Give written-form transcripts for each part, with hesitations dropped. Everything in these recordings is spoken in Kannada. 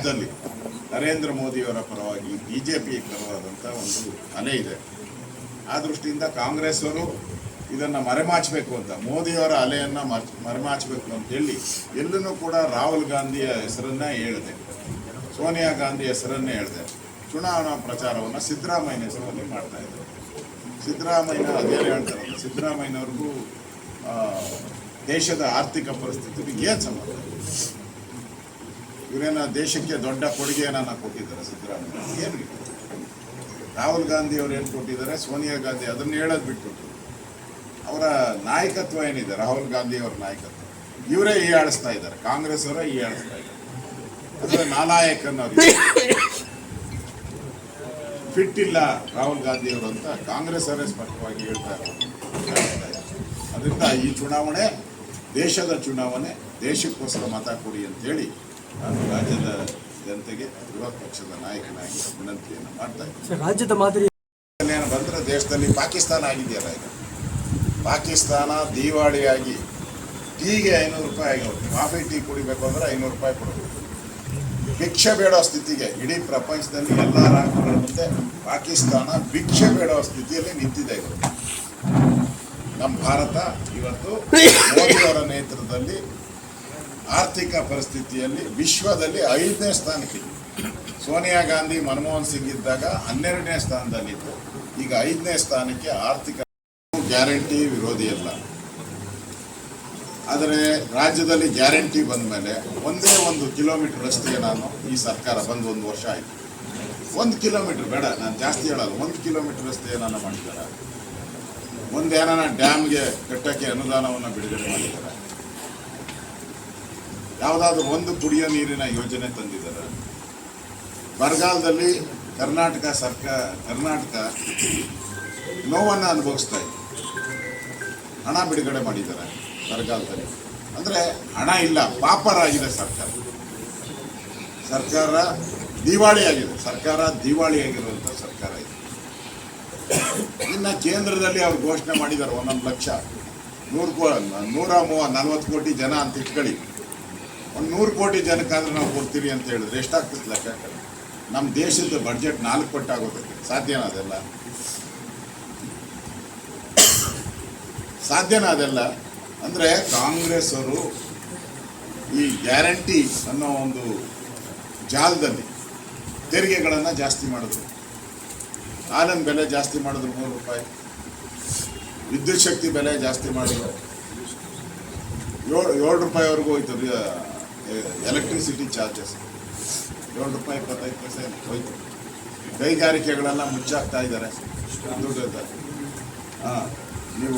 ರಾಜ್ಯದಲ್ಲಿ ನರೇಂದ್ರ ಮೋದಿಯವರ ಪರವಾಗಿ ಬಿಜೆಪಿ ಪರವಾದಂಥ ಒಂದು ಅಲೆ ಇದೆ. ಆ ದೃಷ್ಟಿಯಿಂದ ಕಾಂಗ್ರೆಸ್ ಅವರು ಇದನ್ನು ಮರೆಮಾಚಬೇಕು ಅಂತ, ಮೋದಿಯವರ ಅಲೆಯನ್ನು ಮರೆಮಾಚಬೇಕು ಅಂತ ಹೇಳಿ ಎಲ್ಲೂ ಕೂಡ ರಾಹುಲ್ ಗಾಂಧಿಯ ಹೆಸರನ್ನೇ ಹೇಳಿದೆ, ಸೋನಿಯಾ ಗಾಂಧಿ ಹೆಸರನ್ನೇ ಹೇಳಿದೆ. ಚುನಾವಣಾ ಪ್ರಚಾರವನ್ನು ಸಿದ್ದರಾಮಯ್ಯ ಹೆಸರಲ್ಲಿ ಮಾಡ್ತಾ ಇದ್ದಾರೆ. ಸಿದ್ದರಾಮಯ್ಯ ಅದೇನು ಹೇಳ್ತಾರಲ್ಲ, ಸಿದ್ದರಾಮಯ್ಯನವ್ರಿಗೂ ದೇಶದ ಆರ್ಥಿಕ ಪರಿಸ್ಥಿತಿಗೆ ಏನು ಸಂಬಂಧ? ಇವರೇನ ದೇಶಕ್ಕೆ ದೊಡ್ಡ ಕೊಡುಗೆಯನ್ನು ಕೊಟ್ಟಿದ್ದಾರೆ ಸಿದ್ದರಾಮಯ್ಯ? ಏನು ರಾಹುಲ್ ಗಾಂಧಿ ಅವರು ಏನು ಕೊಟ್ಟಿದ್ದಾರೆ, ಸೋನಿಯಾ ಗಾಂಧಿ ಅದನ್ನು ಹೇಳೋದು ಬಿಟ್ಬಿಟ್ಟು ಅವರ ನಾಯಕತ್ವ ಏನಿದೆ, ರಾಹುಲ್ ಗಾಂಧಿ ಅವರ ನಾಯಕತ್ವ ಇವರೇ ಹೀಯಾಳಿಸ್ತಾ ಇದ್ದಾರೆ, ಕಾಂಗ್ರೆಸ್ ಅವರೇ ಹೀಯಾಳಿಸ್ತಾ ಇದ್ದಾರೆ. ಅಂದರೆ ನಾಲಾಯಕನವ್ರು ಫಿಟ್ ಇಲ್ಲ ರಾಹುಲ್ ಗಾಂಧಿ ಅವರು ಅಂತ ಕಾಂಗ್ರೆಸ್ ಅವರೇ ಸ್ಪಷ್ಟವಾಗಿ ಹೇಳ್ತಾ ಇದ್ದಾರೆ. ಅದರಿಂದ ಈ ಚುನಾವಣೆ ದೇಶದ ಚುನಾವಣೆ, ದೇಶಕ್ಕೋಸ್ಕರ ಮತ ಕೊಡಿ ಅಂತೇಳಿ ನಾನು ರಾಜ್ಯದ ಜನತೆಗೆ ವಿರೋಧ ಪಕ್ಷದ ನಾಯಕನಾಗಿ ವಿನಂತಿಯನ್ನು ಮಾಡ್ತಾ ಇದ್ದೀನಿ. ರಾಜ್ಯದ ಮಾದರಿ ಏನು ಬಂದರೆ ದೇಶದಲ್ಲಿ ಪಾಕಿಸ್ತಾನ ಆಗಿದೆಯಲ್ಲ, ಈಗ ಪಾಕಿಸ್ತಾನ ದಿವಾಳಿಯಾಗಿ ಟೀಗೆ 500 ರೂಪಾಯಿ ಆಗಿ, ಕಾಫಿ ಟೀ ಕುಡಿಬೇಕು ಅಂದರೆ 500 ರೂಪಾಯಿ ಕೊಡಬೇಕು. ಭಿಕ್ಷೆ ಬೇಡೋ ಸ್ಥಿತಿಗೆ ಇಡೀ ಪ್ರಪಂಚದಲ್ಲಿ ಎಲ್ಲ ರಾಷ್ಟ್ರಗಳ ಮುಂದೆ ಪಾಕಿಸ್ತಾನ ಭಿಕ್ಷೆ ಬೇಡೋ ಸ್ಥಿತಿಯಲ್ಲಿ ನಿಂತಿದೆ. ಇವತ್ತು ನಮ್ಮ ಭಾರತ ಇವತ್ತು ಮೋದಿಯವರ ನೇತೃತ್ವದಲ್ಲಿ ಆರ್ಥಿಕ ಪರಿಸ್ಥಿತಿಯಲ್ಲಿ ವಿಶ್ವದಲ್ಲಿ 5ನೇ ಸ್ಥಾನಕ್ಕೆ. ಸೋನಿಯಾ ಗಾಂಧಿ ಮನಮೋಹನ್ ಸಿಂಗ್ ಇದ್ದಾಗ 12ನೇ ಸ್ಥಾನದಲ್ಲಿತ್ತು, ಈಗ 5ನೇ ಸ್ಥಾನಕ್ಕೆ. ಆರ್ಥಿಕ ಗ್ಯಾರಂಟಿ ವಿರೋಧಿ ಅಲ್ಲ, ಆದರೆ ರಾಜ್ಯದಲ್ಲಿ ಗ್ಯಾರಂಟಿ ಬಂದ ಮೇಲೆ ಒಂದೇ 1 ಕಿಲೋಮೀಟರ್ ರಸ್ತೆ ನಾನು ಈ ಸರ್ಕಾರ ಬಂದು 1 ವರ್ಷ ಆಯಿತು. 1 ಕಿಲೋಮೀಟರ್ ಬೇಡ, ನಾನು ಜಾಸ್ತಿ ಹೇಳಲ್ಲ, 1 ಕಿಲೋಮೀಟರ್ ರಸ್ತೆ ಏನಾನ ಮಾಡಿದ್ದಾರೆ. ಒಂದೇನ ಡ್ಯಾಮ್ಗೆ ಕಟ್ಟಕ್ಕೆ ಅನುದಾನವನ್ನು ಬಿಡುಗಡೆ ಮಾಡಿದ್ದಾರೆ. ಯಾವುದಾದ್ರೂ ಒಂದು ಕುಡಿಯೋ ನೀರಿನ ಯೋಜನೆ ತಂದಿದ್ದಾರೆ. ಬರಗಾಲದಲ್ಲಿ ಕರ್ನಾಟಕ ನೋವನ್ನು ಅನುಭವಿಸ್ತಾ ಇದೆ. ಹಣ ಬಿಡುಗಡೆ ಮಾಡಿದ್ದಾರೆ ಬರಗಾಲದಲ್ಲಿ. ಅಂದರೆ ಹಣ ಇಲ್ಲ, ಪಾಪರಾಗಿದೆ ಸರ್ಕಾರ ದಿವಾಳಿಯಾಗಿದೆ. ಸರ್ಕಾರ ದಿವಾಳಿಯಾಗಿರುವಂಥ ಸರ್ಕಾರ ಇದೆ. ಇನ್ನು ಕೇಂದ್ರದಲ್ಲಿ ಅವ್ರು ಘೋಷಣೆ ಮಾಡಿದ್ದಾರೆ 1 ಲಕ್ಷ 140 ಕೋಟಿ ಜನ ಅಂತ ಇಟ್ಕೊಳ್ಳಿ. 100 ಕೋಟಿ ಜನಕ್ಕಾದ್ರೆ ನಾವು ಕೊಡ್ತೀವಿ ಅಂತ ಹೇಳಿದ್ರೆ ಎಷ್ಟಾಗ್ತದೆ ಲೆಕ್ಕ? ನಮ್ಮ ದೇಶದ ಬಡ್ಜೆಟ್ 4 ಪಟ್ಟು ಆಗೋದಕ್ಕೆ ಸಾಧ್ಯನಾ? ಅದೆಲ್ಲ ಸಾಧ್ಯನಾ? ಅದೆಲ್ಲ ಅಂದರೆ ಕಾಂಗ್ರೆಸ್ ಅವರು ಈ ಗ್ಯಾರಂಟಿ ಅನ್ನೋ ಒಂದು ಜಾಲದಲ್ಲಿ ತೆರಿಗೆಗಳನ್ನು ಜಾಸ್ತಿ ಮಾಡಿದ್ರು. ಹಾಲಿನ ಬೆಲೆ ಜಾಸ್ತಿ ಮಾಡಿದ್ರು 3 ರೂಪಾಯಿ, ವಿದ್ಯುತ್ ಶಕ್ತಿ ಬೆಲೆ ಜಾಸ್ತಿ ಮಾಡಿದ್ರು, 7 ರೂಪಾಯಿವರೆಗೂ ಹೋಯ್ತು. ಎಲೆಕ್ಟ್ರಿಸಿಟಿ ಚಾರ್ಜಸ್ 7 ರೂಪಾಯಿ 25 ಪೈಸೆ ಹೋಯ್ತು. ಕೈಗಾರಿಕೆಗಳೆಲ್ಲ ಮುಚ್ಚಾಕ್ತಾ ಇದ್ದಾರೆ, ದುಡ್ಡು ಇದ್ದಾರೆ. ನೀವು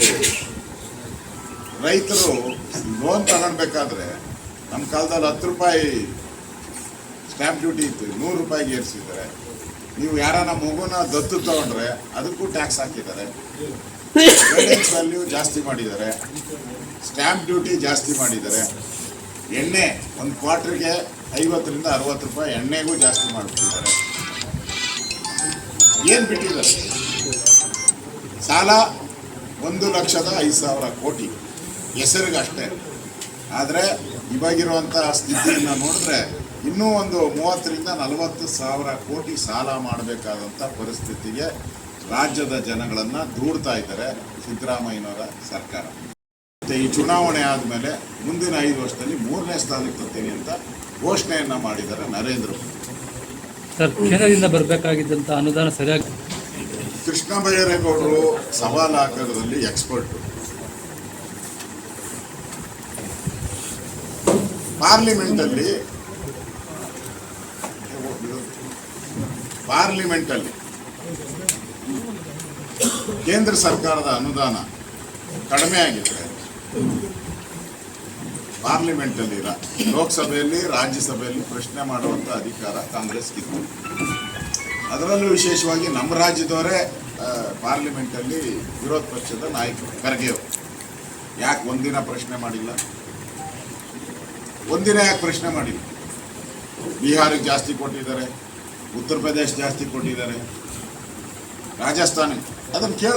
ರೈತರು ಲೋನ್ ತಗೊಳ್ಬೇಕಾದ್ರೆ ನಮ್ಮ ಕಾಲದಲ್ಲಿ 10 ರೂಪಾಯಿ ಸ್ಟ್ಯಾಂಪ್ ಡ್ಯೂಟಿ ಇತ್ತು, 100 ರೂಪಾಯಿಗೆ ಏರಿಸಿದ್ದಾರೆ. ನೀವು ಯಾರನ್ನ ಮಗುನ ದತ್ತು ತಗೊಂಡ್ರೆ ಅದಕ್ಕೂ ಟ್ಯಾಕ್ಸ್ ಹಾಕಿದ್ದಾರೆ. ಗೈಡೆನ್ಸ್ ವ್ಯಾಲ್ಯೂ ಜಾಸ್ತಿ ಮಾಡಿದ್ದಾರೆ, ಸ್ಟ್ಯಾಂಪ್ ಡ್ಯೂಟಿ ಜಾಸ್ತಿ ಮಾಡಿದ್ದಾರೆ. ಎಣ್ಣೆ 1 ಕ್ವಾರ್ಟರ್ಗೆ 50 ರಿಂದ 60 ರೂಪಾಯಿ ಎಣ್ಣೆಗೂ ಜಾಸ್ತಿ ಮಾಡಿಬಿಟ್ಟಿದ್ದಾರೆ. ಏನು ಬಿಟ್ಟಿದ್ದಾರೆ? ಸಾಲ 1,05,000 ಕೋಟಿ ಹೆಸರಿಗೆ ಅಷ್ಟೇ. ಆದರೆ ಇವಾಗಿರುವಂಥ ಸ್ಥಿತಿಯನ್ನು ನೋಡಿದ್ರೆ ಇನ್ನೂ ಒಂದು 30 ರಿಂದ 40 ಸಾವಿರ ಕೋಟಿ ಸಾಲ ಮಾಡಬೇಕಾದಂಥ ಪರಿಸ್ಥಿತಿಗೆ ರಾಜ್ಯದ ಜನಗಳನ್ನು ದೂಡ್ತಾ ಇದ್ದಾರೆ ಸಿದ್ದರಾಮಯ್ಯನವರ ಸರ್ಕಾರ. ಮತ್ತು ಈ ಚುನಾವಣೆ ಆದಮೇಲೆ ಮುಂದಿನ 5 ವರ್ಷದಲ್ಲಿ 3ನೇ ಸ್ಥಾನಕ್ಕೆ ತರ್ತೀನಿ ಅಂತ ಘೋಷಣೆಯನ್ನು ಮಾಡಿದ್ದಾರೆ ನರೇಂದ್ರ ಮೋದಿ. ಸರ್, ಕೇಂದ್ರದಿಂದ ಬರಬೇಕಾಗಿದ್ದಂಥ ಅನುದಾನ ಸರಿಯಾಗಿ ಕೃಷ್ಣ ಬೈರೇಗೌಡರು ಸವಾಲು ಹಾಕೋದ್ರಲ್ಲಿ ಎಕ್ಸ್ಪರ್ಟು. ಪಾರ್ಲಿಮೆಂಟಲ್ಲಿ ಕೇಂದ್ರ ಸರ್ಕಾರದ ಅನುದಾನ ಕಡಿಮೆ ಆಗಿದ್ರೆ ಪಾರ್ಲಿಮೆಂಟಲ್ಲಿ ಲೋಕಸಭೆಯಲ್ಲಿ ರಾಜ್ಯಸಭೆಯಲ್ಲಿ ಪ್ರಶ್ನೆ ಮಾಡುವಂಥ ಅಧಿಕಾರ ಕಾಂಗ್ರೆಸ್ಗಿತ್ತು. ಅದರಲ್ಲೂ ವಿಶೇಷವಾಗಿ ನಮ್ಮ ರಾಜ್ಯದವರೇ ಪಾರ್ಲಿಮೆಂಟಲ್ಲಿ ವಿರೋಧ ಪಕ್ಷದ ನಾಯಕರು ಖರ್ಗೆ ಅವರು ಯಾಕೆ ಒಂದಿನ ಪ್ರಶ್ನೆ ಮಾಡಿಲ್ಲ? ಒಂದಿನ ಯಾಕೆ ಪ್ರಶ್ನೆ ಮಾಡಿಲ್ಲ? ಬಿಹಾರಿಗೆ ಜಾಸ್ತಿ ಕೊಟ್ಟಿದ್ದಾರೆ, ಉತ್ತರ ಪ್ರದೇಶ ಜಾಸ್ತಿ ಕೊಟ್ಟಿದ್ದಾರೆ, ರಾಜಸ್ಥಾನ ಅದನ್ನು ಕೇಳ